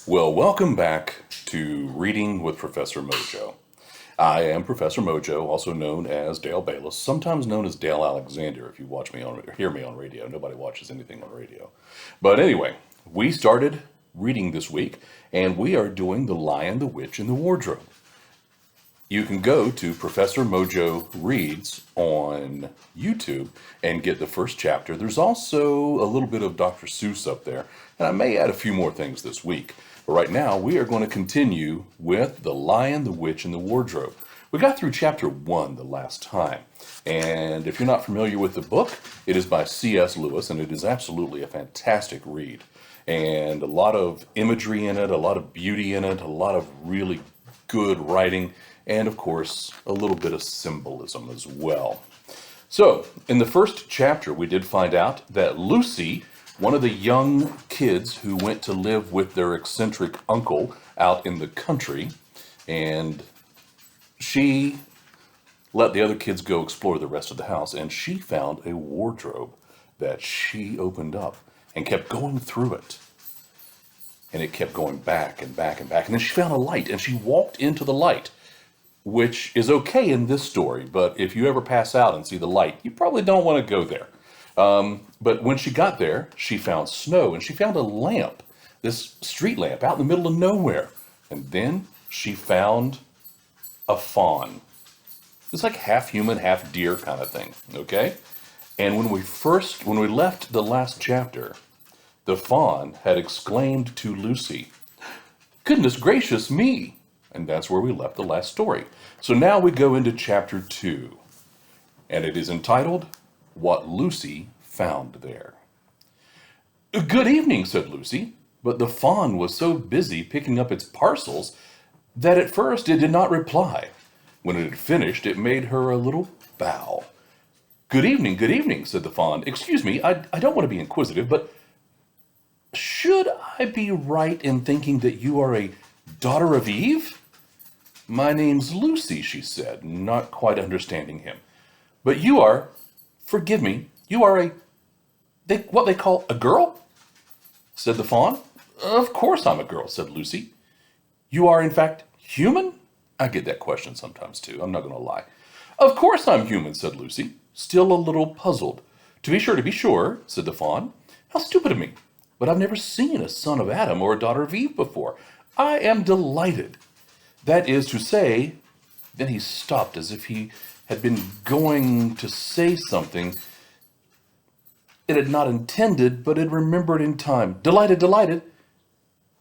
Well, welcome back to Reading with Professor Mojo. I am Professor Mojo, also known as Dale Bayless, sometimes known as Dale Alexander if you watch me on or hear me on radio. Nobody watches anything on radio. But anyway, we started reading this week, and we are doing The Lion, the Witch, and the Wardrobe. You can go to Professor Mojo Reads on YouTube and get the first chapter. There's also a little bit of Dr. Seuss up there, and I may add a few more things this week. But right now, we are going to continue with The Lion, the Witch, and the Wardrobe. We got through chapter 1 the last time, and if you're not familiar with the book, it is by C.S. Lewis, and it is absolutely a fantastic read. And a lot of imagery in it, a lot of beauty in it, a lot of really good writing, and of course, a little bit of symbolism as well. So, in the first chapter, we did find out that Lucy, one of the young kids who went to live with their eccentric uncle out in the country, and she let the other kids go explore the rest of the house, and she found a wardrobe that she opened up and kept going through it. And it kept going back and back and back. And then she found a light, and she walked into the light, which is okay in this story, but if you ever pass out and see the light, you probably don't want to go there. But when she got there, she found snow, and she found a lamp, this street lamp out in the middle of nowhere. And then she found a fawn. It's like half human, half deer kind of thing, okay? And when we left the last chapter, the fawn had exclaimed to Lucy, "Goodness gracious me!" And that's where we left the last story. So now we go into chapter 2, and it is entitled, What Lucy Found There. "Good evening," said Lucy, but the fawn was so busy picking up its parcels that at first it did not reply. When it had finished, it made her a little bow. Good evening," said the fawn. "Excuse me, I don't want to be inquisitive, but should I be right in thinking that you are a daughter of Eve?" "My name's Lucy," she said, not quite understanding him. "But you are, forgive me, you are what they call a girl?" said the fawn. "Of course I'm a girl," said Lucy. "You are in fact human?" I get that question sometimes too, I'm not going to lie. "Of course I'm human," said Lucy, still a little puzzled. To be sure," said the fawn. "How stupid of me. But I've never seen a son of Adam or a daughter of Eve before. I am delighted. That is to say," then he stopped as if he had been going to say something it had not intended, but had remembered in time. Delighted,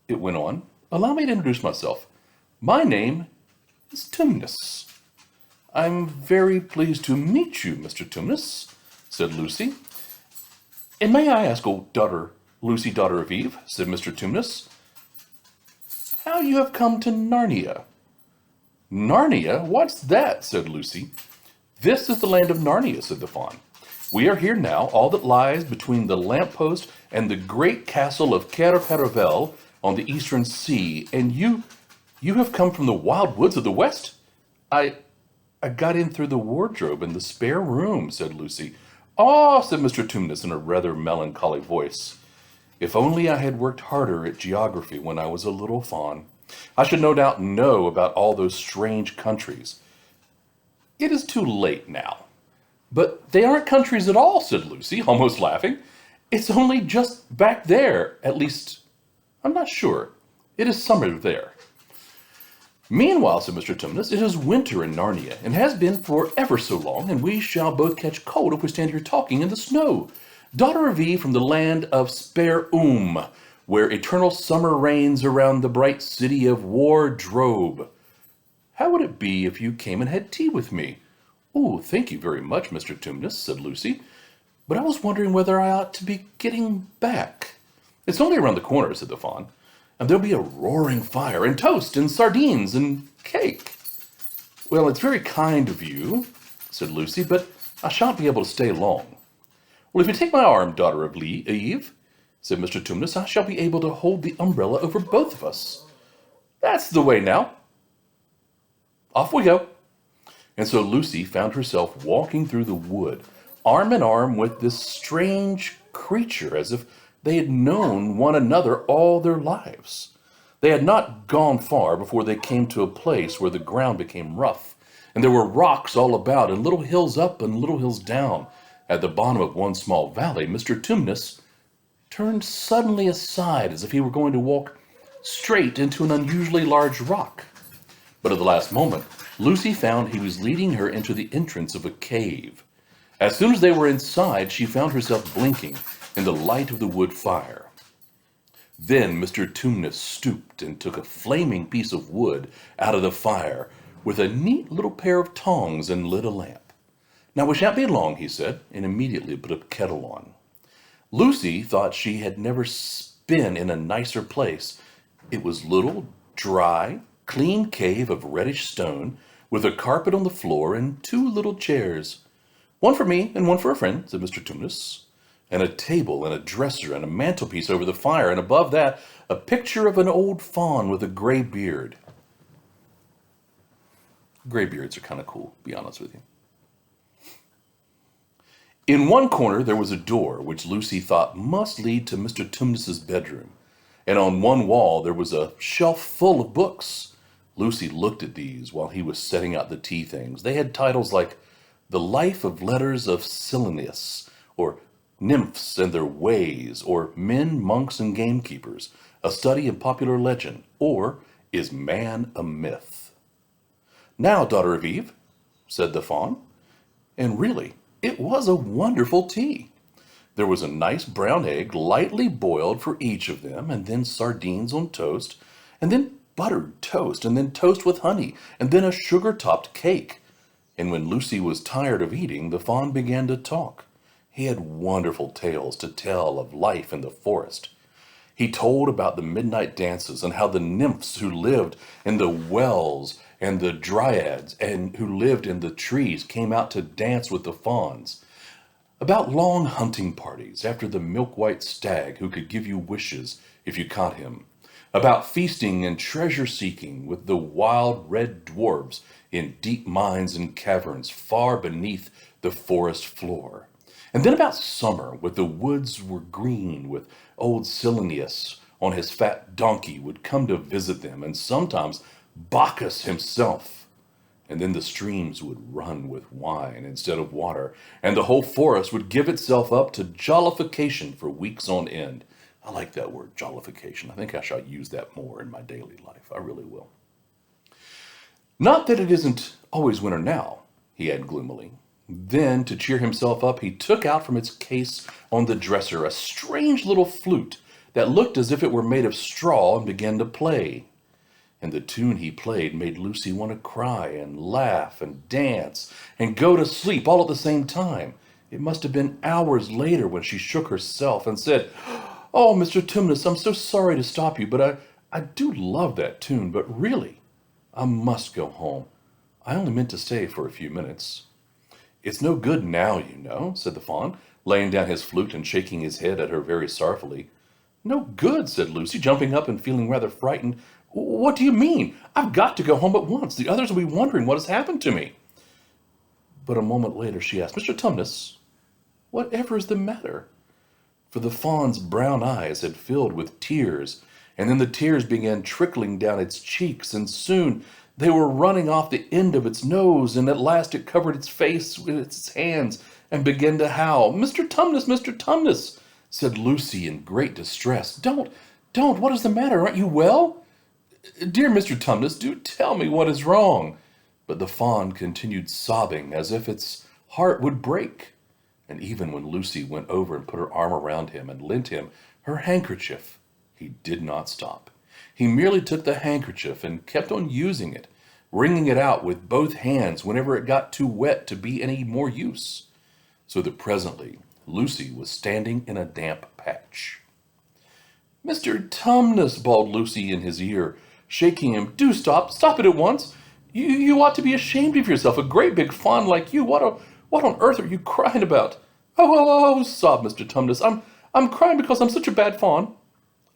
it went on. "Allow me to introduce myself. My name is Tumnus." "I'm very pleased to meet you, Mr. Tumnus," said Lucy. "And may I ask, Lucy, daughter of Eve," said Mr. Tumnus, "how you have come to Narnia?" "Narnia? What's that?" said Lucy. "This is the land of Narnia," said the fawn. "We are here now, all that lies between the lamppost and the great castle of Caer on the eastern sea. And you have come from the wild woods of the west?" I got in through the wardrobe in the spare room," said Lucy. "Ah," said Mr. Tumnus in a rather melancholy voice. "If only I had worked harder at geography when I was a little fawn, I should no doubt know about all those strange countries. It is too late now." "But they aren't countries at all," said Lucy, almost laughing. "It's only just back there. At least, I'm not sure. It is summer there." "Meanwhile," said Mr. Tumnus, "it is winter in Narnia, and has been for ever so long, and we shall both catch cold if we stand here talking in the snow. Daughter of Eve from the land of Spare where eternal summer reigns around the bright city of Wardrobe. How would it be if you came and had tea with me?" "Oh, thank you very much, Mr. Tumnus," said Lucy. "But I was wondering whether I ought to be getting back." "It's only around the corner," said the fawn. "And there'll be a roaring fire, and toast, and sardines, and cake." "Well, it's very kind of you," said Lucy, "but I shan't be able to stay long." "Well, if you take my arm, daughter of Eve," said Mr. Tumnus, "I shall be able to hold the umbrella over both of us." "That's the way now. Off we go." And so Lucy found herself walking through the wood, arm in arm with this strange creature, as if they had known one another all their lives. They had not gone far before they came to a place where the ground became rough, and there were rocks all about, and little hills up and little hills down. At the bottom of one small valley, Mr. Tumnus turned suddenly aside as if he were going to walk straight into an unusually large rock. But at the last moment, Lucy found he was leading her into the entrance of a cave. As soon as they were inside, she found herself blinking in the light of the wood fire. Then Mr. Tumnus stooped and took a flaming piece of wood out of the fire with a neat little pair of tongs and lit a lamp. "Now we shan't be long," he said, and immediately put a kettle on. Lucy thought she had never been in a nicer place. It was little, dry, clean cave of reddish stone, with a carpet on the floor and two little chairs. "One for me and one for a friend," said Mr. Tumnus, and a table and a dresser and a mantelpiece over the fire, and above that a picture of an old faun with a gray beard. Gray beards are kind of cool, to be honest with you. In one corner there was a door which Lucy thought must lead to Mr. Tumnus's bedroom, and on one wall there was a shelf full of books. Lucy looked at these while he was setting out the tea things. They had titles like The Life of Letters of Sillinus, or Nymphs and Their Ways, or Men, Monks, and Gamekeepers, A Study in Popular Legend, or Is Man a Myth? "Now, daughter of Eve," said the faun, and really, it was a wonderful tea. There was a nice brown egg lightly boiled for each of them, and then sardines on toast, and then buttered toast, and then toast with honey, and then a sugar-topped cake. And when Lucy was tired of eating, the faun began to talk. He had wonderful tales to tell of life in the forest. He told about the midnight dances and how the nymphs who lived in the wells and the dryads and who lived in the trees came out to dance with the fauns. About long hunting parties after the milk-white stag who could give you wishes if you caught him. About feasting and treasure-seeking with the wild red dwarves in deep mines and caverns far beneath the forest floor. And then about summer, when the woods were green, with old Sillinus on his fat donkey would come to visit them, and sometimes Bacchus himself. And then the streams would run with wine instead of water, and the whole forest would give itself up to jollification for weeks on end. I like that word, jollification. I think I shall use that more in my daily life. I really will. "Not that it isn't always winter now," he added gloomily. Then, to cheer himself up, he took out from its case on the dresser a strange little flute that looked as if it were made of straw and began to play. And the tune he played made Lucy want to cry and laugh and dance and go to sleep all at the same time. It must have been hours later when she shook herself and said, "Oh, Mr. Tumnus, I'm so sorry to stop you, but I do love that tune, but really, I must go home. I only meant to stay for a few minutes." "It's no good now, you know," said the faun, laying down his flute and shaking his head at her very sorrowfully. "No good," said Lucy, jumping up and feeling rather frightened. "What do you mean? I've got to go home at once. The others will be wondering what has happened to me." But a moment later she asked, "Mr. Tumnus, whatever is the matter?" For the faun's brown eyes had filled with tears, and then the tears began trickling down its cheeks, and soon they were running off the end of its nose, and at last it covered its face with its hands and began to howl. "Mr. Tumnus, Mr. Tumnus," said Lucy in great distress. Don't, what is the matter? Aren't you well? Dear Mr. Tumnus, do tell me what is wrong." But the faun continued sobbing as if its heart would break. And even when Lucy went over and put her arm around him and lent him her handkerchief, he did not stop. He merely took the handkerchief and kept on using it, wringing it out with both hands whenever it got too wet to be any more use. So that presently Lucy was standing in a damp patch. "Mr. Tumnus," bawled Lucy in his ear, shaking him, "do stop it at once. You ought to be ashamed of yourself, a great big faun like you. What on earth are you crying about?" Oh, sobbed Mr. Tumnus. I'm crying because I'm such a bad faun."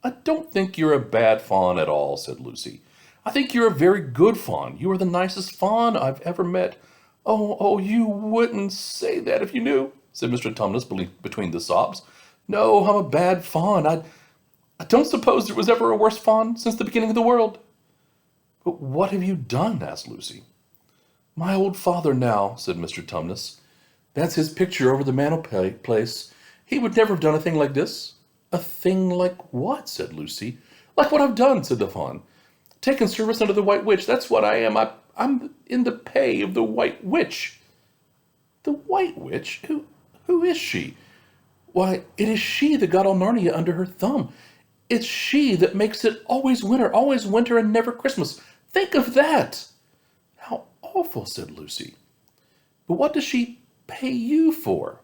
"I don't think you're a bad faun at all," said Lucy. "I think you're a very good faun. You are the nicest faun I've ever met." Oh, you wouldn't say that if you knew," said Mr. Tumnus between the sobs. "No, I'm a bad faun. I don't suppose there was ever a worse fawn since the beginning of the world." "But what have you done?" asked Lucy. "My old father now," said Mr. Tumnus. "That's his picture over the mantelpiece. He would never have done a thing like this." "A thing like what?" said Lucy. "Like what I've done," said the fawn. "Taken service under the White Witch. That's what I am. I'm in the pay of the White Witch." "The White Witch? Who is she?" "Why, it is she that got all Narnia under her thumb. It's she that makes it always winter and never Christmas. Think of that!" "How awful," said Lucy. "But what does she pay you for?"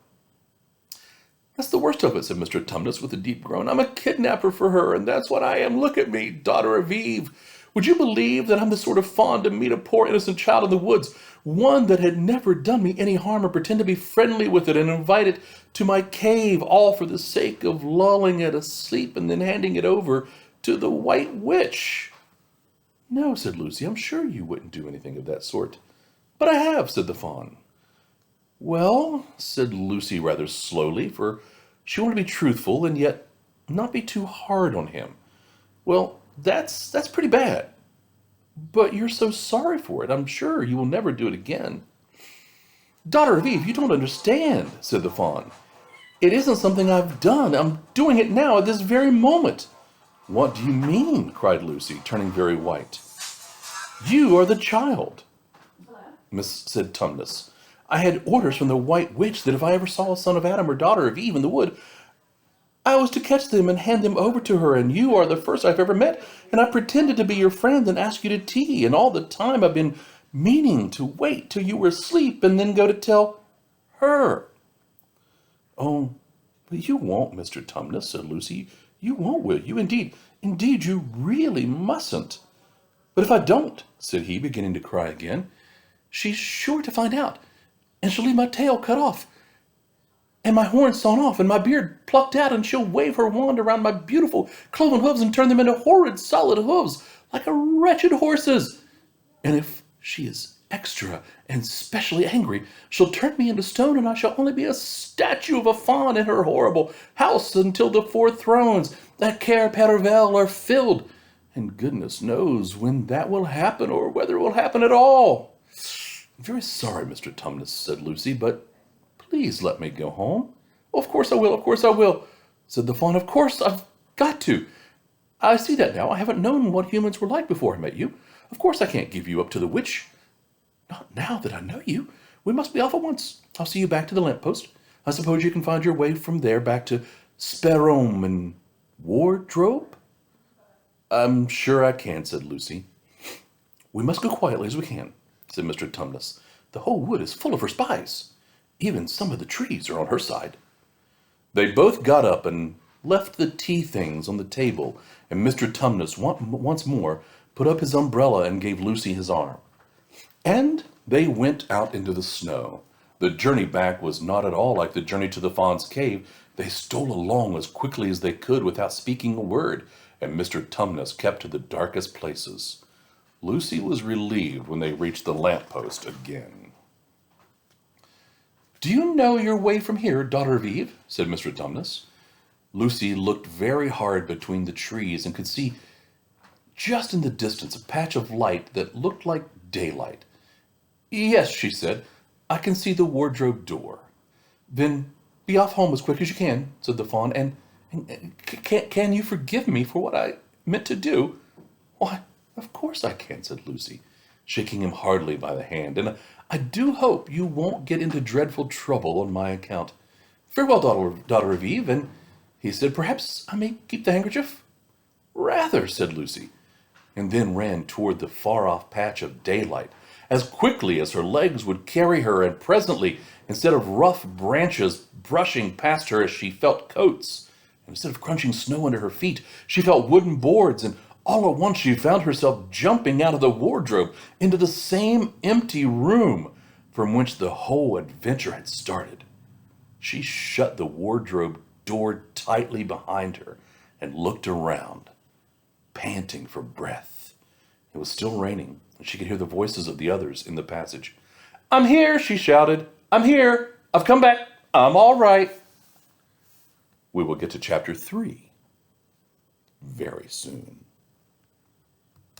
"That's the worst of it," said Mr. Tumnus with a deep groan. "I'm a kidnapper for her, and that's what I am. Look at me, daughter of Eve. Would you believe that I'm the sort of fawn to meet a poor innocent child in the woods, one that had never done me any harm, and pretend to be friendly with it and invite it to my cave, all for the sake of lulling it asleep and then handing it over to the White Witch?" "No," said Lucy, "I'm sure you wouldn't do anything of that sort." "But I have," said the fawn. "Well," said Lucy rather slowly, for she wanted to be truthful and yet not be too hard on him. "Well, that's pretty bad. But you're so sorry for it. I'm sure you will never do it again." "Daughter of Eve, you don't understand," said the fawn. "It isn't something I've done. I'm doing it now at this very moment." "What do you mean?" cried Lucy, turning very white. "You are the child," said Tumnus. "I had orders from the White Witch that if I ever saw a son of Adam or daughter of Eve in the wood, I was to catch them and hand them over to her, and you are the first I've ever met, and I pretended to be your friend and ask you to tea, and all the time I've been meaning to wait till you were asleep and then go to tell her." "Oh, but you won't, Mr. Tumnus," said Lucy. "You won't, will you? Indeed, you really mustn't." "But if I don't," said he, beginning to cry again, "she's sure to find out, and she'll leave my tail cut off, and my horns sawn off, and my beard plucked out, and she'll wave her wand around my beautiful cloven hooves and turn them into horrid solid hooves, like a wretched horse's. And if she is extra and specially angry, she'll turn me into stone, and I shall only be a statue of a fawn in her horrible house until the 4 thrones at Cair Paravel are filled. And goodness knows when that will happen, or whether it will happen at all." "I'm very sorry, Mr. Tumnus," said Lucy, "but please let me go home." "Of course I will," said the fawn. "Of course I've got to. I see that now. I haven't known what humans were like before I met you. Of course I can't give you up to the witch. Not now that I know you. We must be off at once. I'll see you back to the lamppost. I suppose you can find your way from there back to Sparome and Wardrobe?" "I'm sure I can," said Lucy. "We must go quietly as we can," said Mr. Tumnus. "The whole wood is full of her spies. Even some of the trees are on her side." They both got up and left the tea things on the table, and Mr. Tumnus once more put up his umbrella and gave Lucy his arm. And they went out into the snow. The journey back was not at all like the journey to the fawn's cave. They stole along as quickly as they could without speaking a word, and Mr. Tumnus kept to the darkest places. Lucy was relieved when they reached the lamppost again. "Do you know your way from here, daughter of Eve?" said Mr. Tumnus. Lucy looked very hard between the trees and could see just in the distance a patch of light that looked like daylight. "Yes," she said, "I can see the wardrobe door." "Then be off home as quick as you can," said the fawn, and can you forgive me for what I meant to do?" "Why, of course I can," said Lucy, shaking him heartily by the hand, "and I do hope you won't get into dreadful trouble on my account. Farewell, daughter of Eve," and he said, "Perhaps I may keep the handkerchief?" "Rather," said Lucy, and then ran toward the far-off patch of daylight as quickly as her legs would carry her, and presently, instead of rough branches brushing past her as she felt coats, and instead of crunching snow under her feet, she felt wooden boards, and all at once she found herself jumping out of the wardrobe into the same empty room from which the whole adventure had started. She shut the wardrobe door tightly behind her and looked around, panting for breath. It was still raining, and she could hear the voices of the others in the passage. "I'm here," she shouted. "I'm here. I've come back. I'm all right." We will get to chapter 3 very soon.